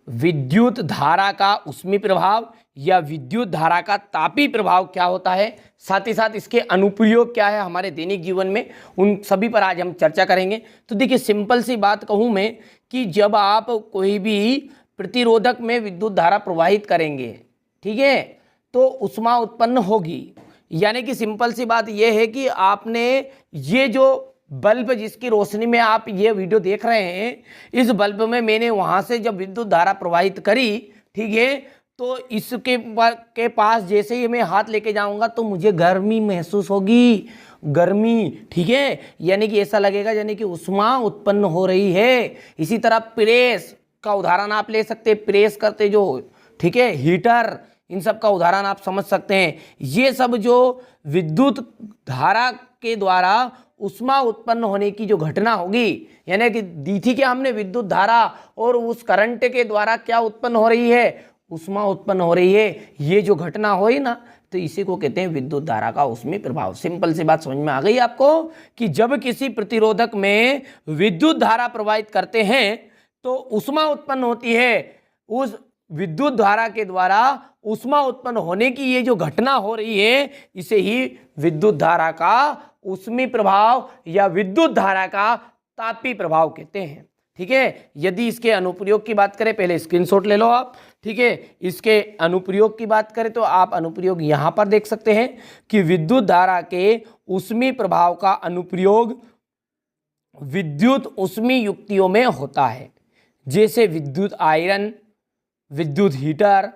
विद्युत धारा का उष्मी प्रभाव या विद्युत धारा का तापी प्रभाव क्या होता है, साथ ही साथ इसके अनुप्रयोग क्या है हमारे दैनिक जीवन में, उन सभी पर आज हम चर्चा करेंगे। तो देखिए सिंपल सी बात कहूँ मैं कि जब आप कोई भी प्रतिरोधक में विद्युत धारा प्रवाहित करेंगे, ठीक है, तो ऊष्मा उत्पन्न होगी। यानी कि सिंपल सी बात यह है कि आपने ये जो बल्ब जिसकी रोशनी में आप ये वीडियो देख रहे हैं, इस बल्ब में मैंने वहाँ से जब विद्युत धारा प्रवाहित करी, ठीक है, तो इसके पास जैसे ही मैं हाथ लेके जाऊंगा तो मुझे गर्मी महसूस होगी, गर्मी, ठीक है, यानी कि ऐसा लगेगा यानी कि ऊष्मा उत्पन्न हो रही है। इसी तरह प्रेस का उदाहरण आप ले सकते हैं, प्रेस करते जो, ठीक है, हीटर, इन सब का उदाहरण आप समझ सकते हैं। ये सब जो विद्युत धारा के द्वारा ऊष्मा उत्पन्न होने की जो घटना होगी, यानी कि दी थी कि हमने विद्युत धारा और उस करंट के द्वारा क्या उत्पन्न हो रही है, ऊष्मा उत्पन्न हो रही है। ये जो घटना हुई ना, तो इसी को कहते हैं विद्युत धारा का उष्मी प्रभाव। सिंपल सी बात समझ में आ गई आपको कि जब किसी प्रतिरोधक में विद्युत धारा प्रवाहित करते हैं तो ऊष्मा उत्पन्न होती है। उस विद्युत धारा के द्वारा ऊष्मा उत्पन्न होने की ये जो घटना हो रही है, इसे ही विद्युत धारा का उष्मी प्रभाव या विद्युत धारा का तापी प्रभाव कहते हैं, ठीक है। यदि इसके अनुप्रयोग की बात करें, पहले स्क्रीनशॉट ले लो आप, ठीक है। इसके अनुप्रयोग की बात करें तो आप अनुप्रयोग यहाँ पर देख सकते हैं कि विद्युत धारा के उष्मी प्रभाव का अनुप्रयोग विद्युत उष्मी युक्तियों में होता है, जैसे विद्युत आयरन, विद्युत हीटर,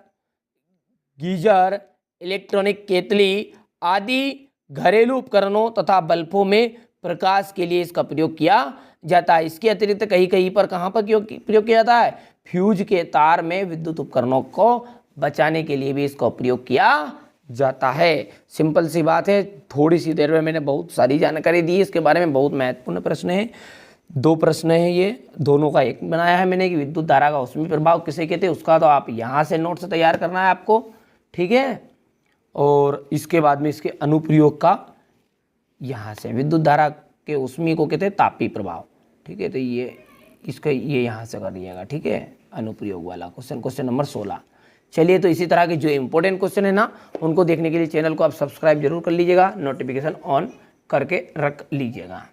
गीजर, इलेक्ट्रॉनिक केतली आदि घरेलू उपकरणों तथा बल्बों में प्रकाश के लिए इसका प्रयोग किया जाता है। इसके अतिरिक्त कहीं कहीं पर कहाँ पर प्रयोग किया जाता है, फ्यूज के तार में विद्युत उपकरणों को बचाने के लिए भी इसका प्रयोग किया जाता है। सिंपल सी बात है, थोड़ी सी देर में मैंने बहुत सारी जानकारी दी इसके बारे में। बहुत महत्वपूर्ण प्रश्न है, 2 प्रश्न है, ये दोनों का एक बनाया है मैंने कि विद्युत धारा का उष्मी प्रभाव किसे कहते हैं, उसका तो आप यहाँ से नोट्स तैयार करना है आपको, ठीक है। और इसके बाद में इसके अनुप्रयोग का यहाँ से, विद्युत धारा के उष्मी को कहते हैं तापी प्रभाव, ठीक है। तो ये इसका ये यहाँ से करिएगा, ठीक है, अनुप्रयोग वाला क्वेश्चन नंबर 16। चलिए, तो इसी तरह के जो इंपॉर्टेंट क्वेश्चन है ना, उनको देखने के लिए चैनल को आप सब्सक्राइब जरूर कर लीजिएगा, नोटिफिकेशन ऑन करके रख लीजिएगा।